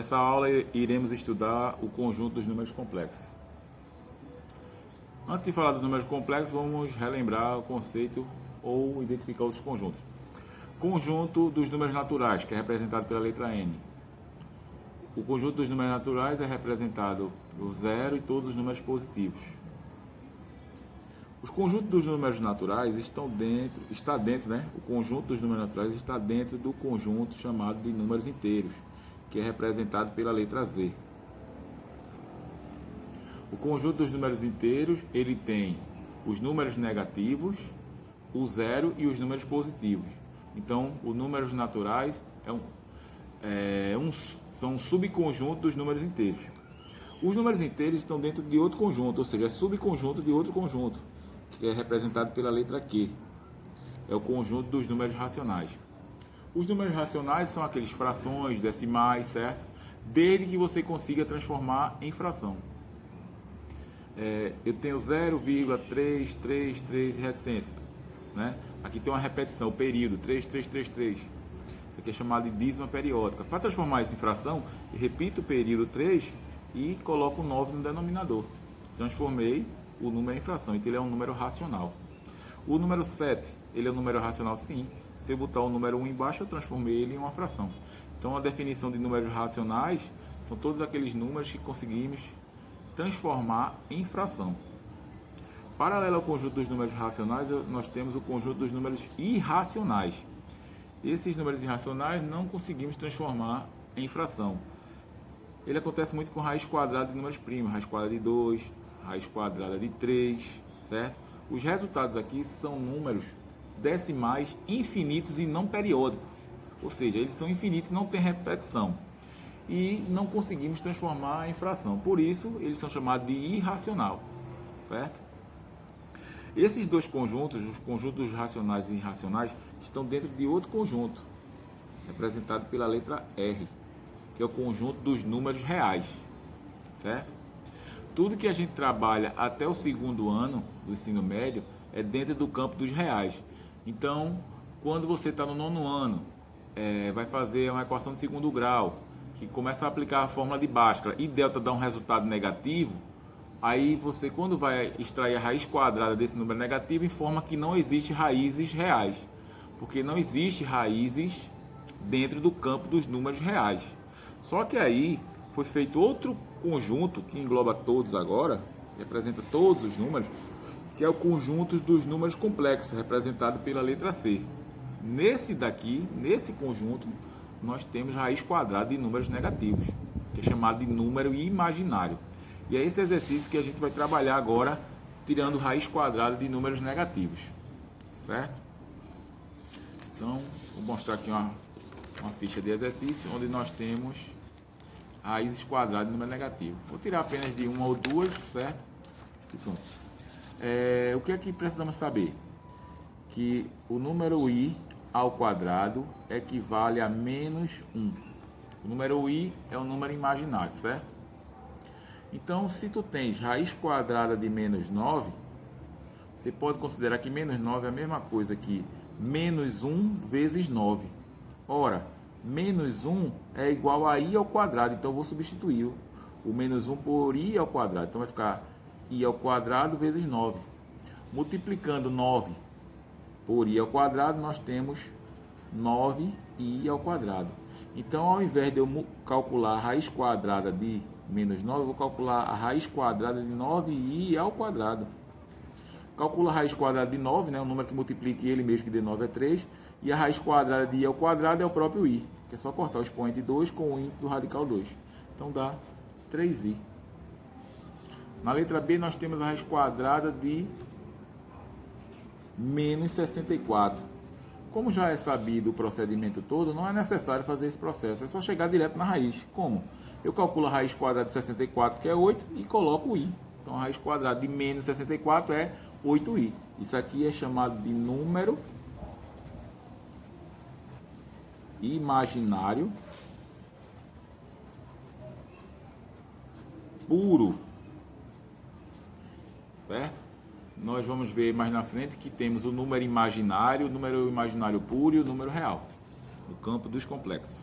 Nessa aula iremos estudar o conjunto dos números complexos. Antes de falar dos números complexos, vamos relembrar o conceito ou identificar outros conjuntos. Conjunto dos números naturais, que é representado pela letra N. O conjunto dos números naturais é representado pelo zero e todos os números positivos. Os conjuntos dos números naturais o conjunto dos números naturais está dentro do conjunto chamado de números inteiros, que é representado pela letra Z. O conjunto dos números inteiros, ele tem os números negativos, o zero e os números positivos. Então, os números naturais são um subconjunto dos números inteiros. Os números inteiros estão dentro de outro conjunto, ou seja, é subconjunto de outro conjunto, que é representado pela letra Q. É o conjunto dos números racionais. Os números racionais são aqueles frações, decimais, certo? Desde que você consiga transformar em fração. Eu tenho 0,333 reticência, né? Aqui tem uma repetição, o período, 3333. Isso aqui é chamado de dízima periódica. Para transformar isso em fração, eu repito o período 3 e coloco o 9 no denominador. Transformei o número em fração, então ele é um número racional. O número 7, ele é um número racional, sim. Se eu botar o número 1 embaixo, eu transformei ele em uma fração. Então, a definição de números racionais são todos aqueles números que conseguimos transformar em fração. Paralelo ao conjunto dos números racionais, nós temos o conjunto dos números irracionais. Esses números irracionais não conseguimos transformar em fração. Ele acontece muito com raiz quadrada de números primos, raiz quadrada de 2, raiz quadrada de 3, certo? Os resultados aqui são números decimais infinitos e não periódicos. Ou seja, eles são infinitos e não tem repetição. E não conseguimos transformar em fração. Por isso, eles são chamados de irracional, certo? Esses dois conjuntos, os conjuntos racionais e irracionais, estão dentro de outro conjunto, representado pela letra R, que é o conjunto dos números reais, certo? Tudo que a gente trabalha até o segundo ano do ensino médio é dentro do campo dos reais. Então, quando você está no nono ano, vai fazer uma equação de segundo grau, que começa a aplicar a fórmula de Bhaskara e delta dá um resultado negativo, aí você, quando vai extrair a raiz quadrada desse número negativo, informa que não existe raízes reais, porque não existe raízes dentro do campo dos números reais. Só que aí foi feito outro conjunto que engloba todos agora, representa todos os números, que é o conjunto dos números complexos, representado pela letra C. Nesse conjunto, nós temos raiz quadrada de números negativos, que é chamado de número imaginário. E é esse exercício que a gente vai trabalhar agora, tirando raiz quadrada de números negativos, certo? Então, vou mostrar aqui uma ficha de exercício, onde nós temos raízes quadradas de número negativo. Vou tirar apenas de uma ou duas, certo? E pronto. O que é que precisamos saber? Que o número i ao quadrado equivale a menos 1. O número i é um número imaginário, certo? Então, se tu tens raiz quadrada de menos 9, você pode considerar que menos 9 é a mesma coisa que menos 1 vezes 9. Ora, menos 1 é igual a i ao quadrado, então eu vou substituir o menos 1 por i ao quadrado. Então vai ficar i ao quadrado vezes 9. Multiplicando 9 por i ao quadrado, nós temos 9i ao quadrado. Então, ao invés de eu calcular a raiz quadrada de menos 9, eu vou calcular a raiz quadrada de 9i ao quadrado. Calculo a raiz quadrada de 9, né, um número que multiplique ele mesmo, que dê 9 é 3, e a raiz quadrada de i ao quadrado é o próprio i, que é só cortar o expoente 2 com o índice do radical 2. Então dá 3i. Na letra B nós temos a raiz quadrada de menos 64. Como já é sabido o procedimento todo, não é necessário fazer esse processo, é só chegar direto na raiz. Como? Eu calculo a raiz quadrada de 64, que é 8, e coloco o i. Então a raiz quadrada de menos 64 é 8i. Isso aqui é chamado de número imaginário puro, certo? Nós vamos ver mais na frente que temos o número imaginário puro e o número real, no campo dos complexos.